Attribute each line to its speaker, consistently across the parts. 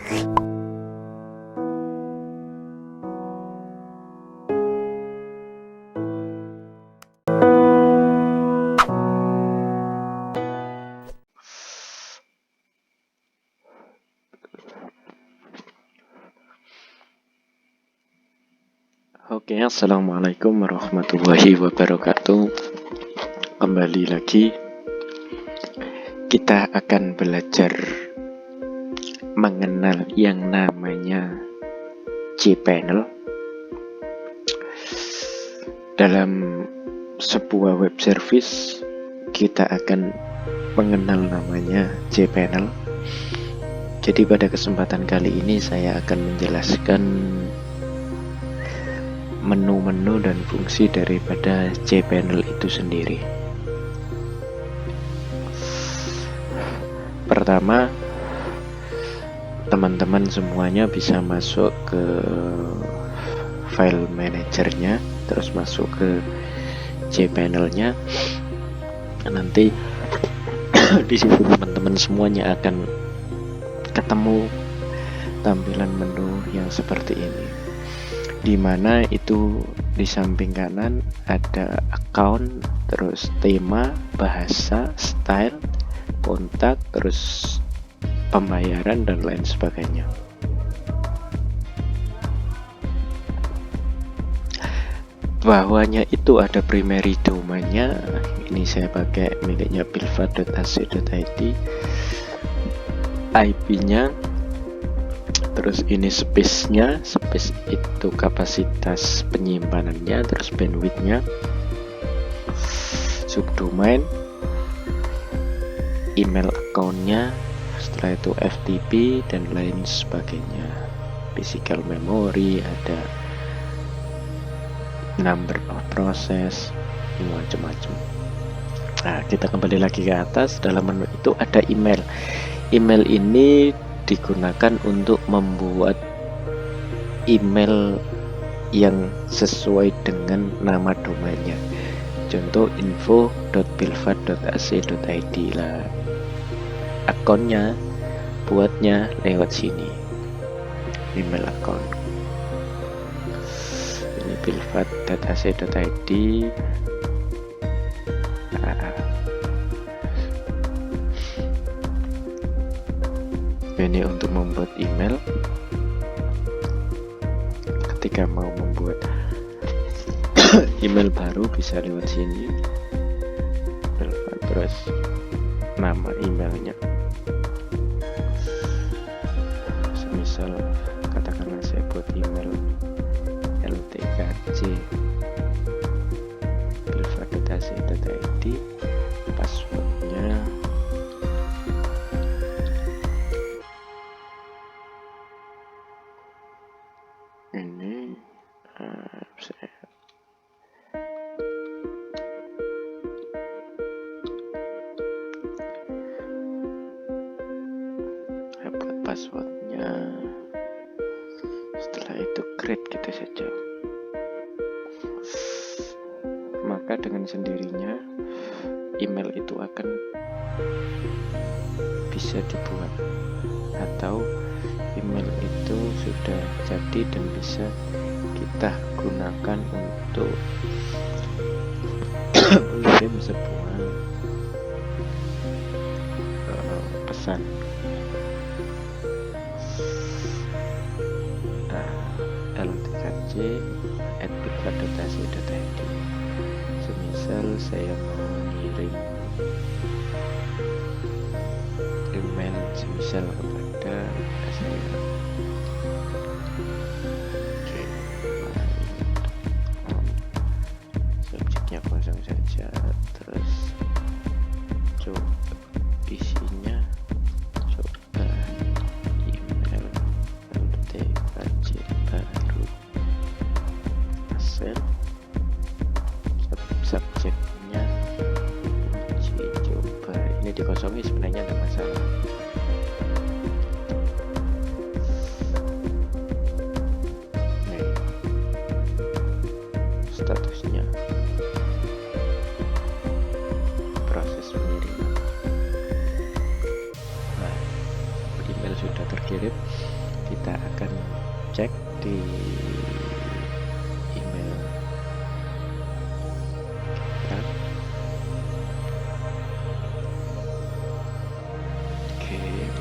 Speaker 1: Oke, assalamualaikum warahmatullahi wabarakatuh. Kembali lagi, kita akan belajar mengenal yang namanya cPanel dalam sebuah web service. Kita akan mengenal namanya cPanel. Jadi pada kesempatan kali ini saya akan menjelaskan menu-menu dan fungsi daripada cPanel itu sendiri. Pertama, teman-teman semuanya bisa masuk ke file manajernya, terus masuk ke cPanel-nya. Nanti di situ teman-teman semuanya akan ketemu tampilan menu yang seperti ini, di mana itu di samping kanan ada account, terus tema, bahasa, style, kontak, terus pembayaran dan lain sebagainya. Bawahnya itu ada primary domainnya. Ini saya pakai miliknya bilvat.ac.id. IP-nya, terus ini space-nya, space itu kapasitas penyimpanannya, terus bandwidth-nya, subdomain, email account-nya, setelah itu FTP dan lain sebagainya. Physical memory, ada number of process, macam-macam. Nah, kita kembali lagi ke atas. Dalam menu itu ada email. Email ini digunakan untuk membuat email yang sesuai dengan nama domainnya. Contoh info.bilvat.ac.id lah. Akunnya buatnya lewat sini. Email akun. Ini bilvat.ac.id. Ini untuk membuat email. Ketika mau membuat email baru bisa lewat sini, terus nama emailnya. Semisal katakanlah saya buat email ltkc bilvat.ac.id, passwordnya ini saya buat passwordnya. Setelah itu create gitu saja. Maka dengan sendirinya email itu akan bisa dibuat, atau email itu sudah jadi dan bisa kita gunakan untuk mengirim sebuah pesan. ltkc@bilvat.ac.id. Semisal saya mau mengirim email semisal kepada saya, subjeknya kosong saja, terus coba isinya coba email ltkc baru asal, subjeknya uji coba. Ini dikosongi sebenarnya ada masalah. kirim, kita akan cek di email kita. Gmail.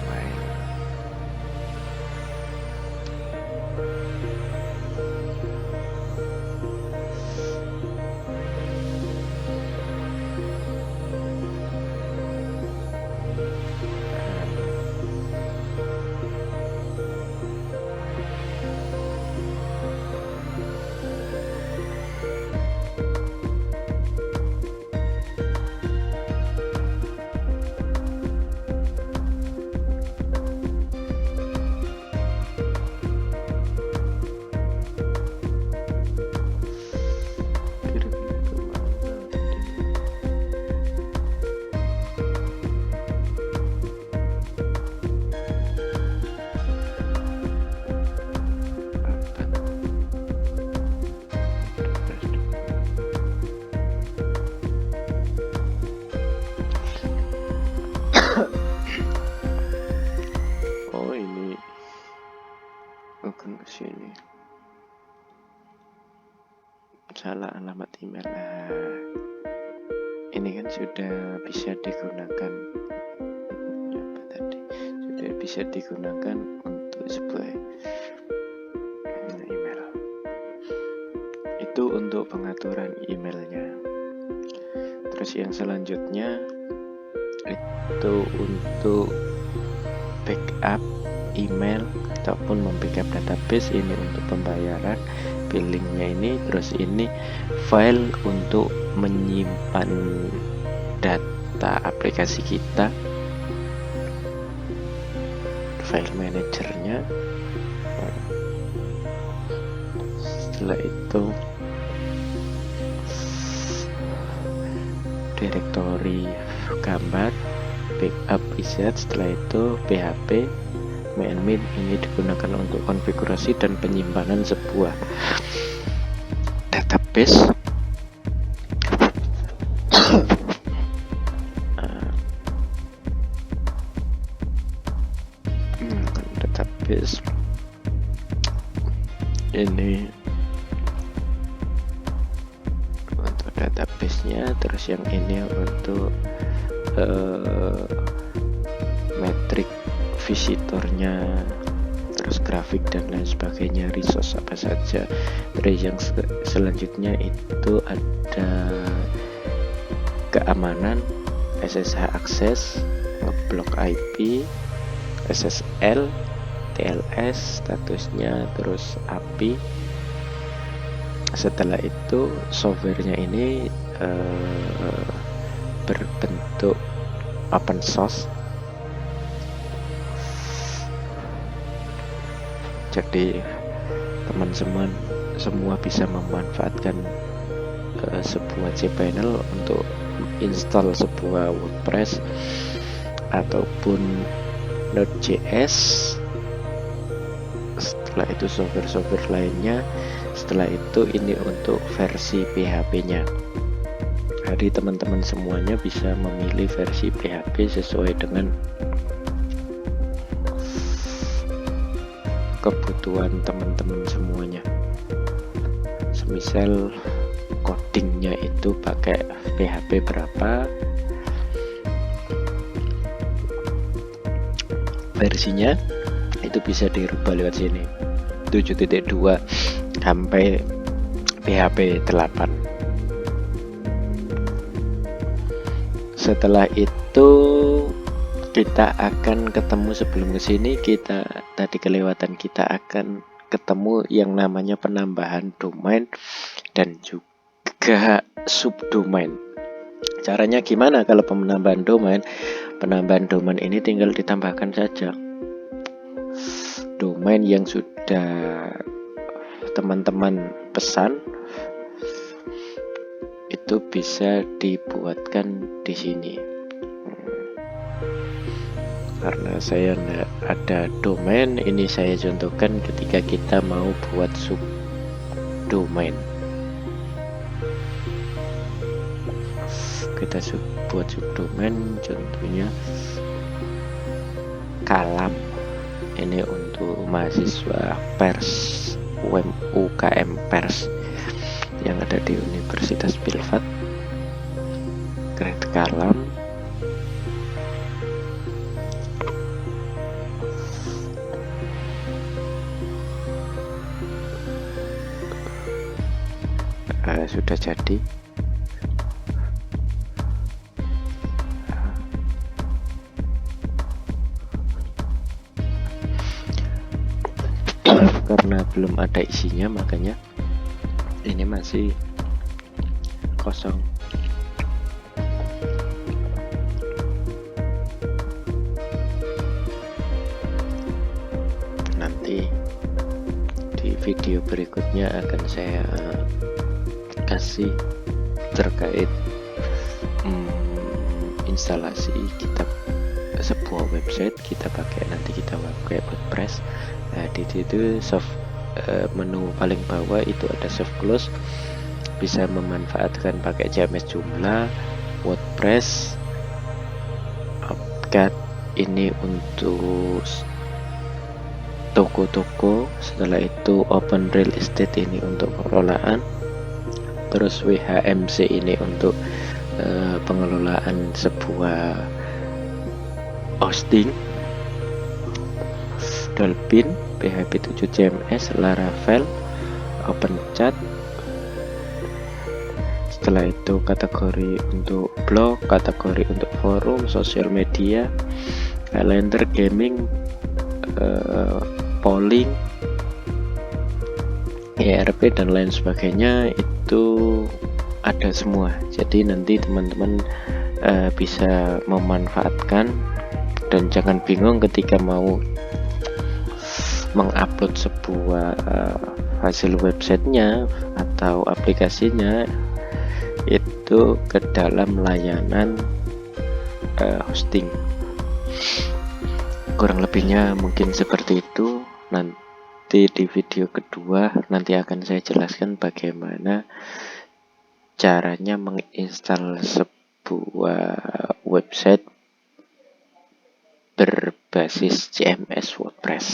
Speaker 1: Oh ini bukan ke sini, salah alamat email. Nah, ini kan sudah bisa digunakan, apa tadi, sudah bisa digunakan untuk sebuah email. Itu untuk pengaturan emailnya. Terus yang selanjutnya itu untuk backup email ataupun membackup database. Ini untuk pembayaran, billingnya ini. Terus ini file untuk menyimpan data aplikasi kita, file manajernya. Setelah itu direktori gambar, backup preset. Setelah itu PHP main ini digunakan untuk konfigurasi dan penyimpanan sebuah database. Database ini untuk database-nya. Terus yang ini untuk metrik visitornya, terus grafik dan lain sebagainya, resource apa saja. Terus yang selanjutnya itu ada keamanan, SSH akses, ngeblok IP, SSL, TLS statusnya, terus API. Setelah itu softwarenya ini berbentuk open source, jadi teman-teman semua bisa memanfaatkan sebuah cPanel untuk install sebuah WordPress ataupun Node.js. Setelah itu software-software lainnya. Setelah itu ini untuk versi PHP-nya. Jadi teman-teman semuanya bisa memilih versi PHP sesuai dengan kebutuhan teman-teman semuanya. Semisal codingnya itu pakai PHP berapa, versinya itu bisa dirubah lewat sini, 7.2 sampai PHP 8. Setelah itu kita akan ketemu, sebelum kesini kita tadi kelewatan, kita akan ketemu yang namanya penambahan domain dan juga subdomain. Caranya gimana kalau penambahan domain? Penambahan domain ini tinggal ditambahkan saja domain yang sudah teman-teman pesan, itu bisa dibuatkan di sini. Karena saya tidak ada domain, ini saya contohkan ketika kita mau buat subdomain. Kita buat subdomain, contohnya kalam ini untuk mahasiswa pers UKM pers yang ada di Universitas Pilvat, Grade Kalam. Sudah jadi. Karena belum ada isinya, makanya ini masih kosong. Nanti di video berikutnya akan saya kasih terkait instalasi kita sebuah website. Kita pakai WordPress. Di situ menu paling bawah itu ada soft close, bisa memanfaatkan pakai CMS Joomla, WordPress, AppGet ini untuk toko-toko. Setelah itu Open Real Estate ini untuk pengelolaan, terus WHMC ini untuk pengelolaan sebuah hosting, Dolphin, PHP 7 CMS, Laravel, OpenChat. Setelah itu kategori untuk blog, kategori untuk forum, sosial media, calendar, gaming, polling, ERP dan lain sebagainya, itu ada semua. Jadi nanti teman-teman bisa memanfaatkan dan jangan bingung ketika mau mengupload sebuah hasil websitenya atau aplikasinya itu ke dalam layanan hosting. Kurang lebihnya mungkin seperti itu. Nanti di video kedua nanti akan saya jelaskan bagaimana caranya menginstal sebuah website berbasis CMS WordPress.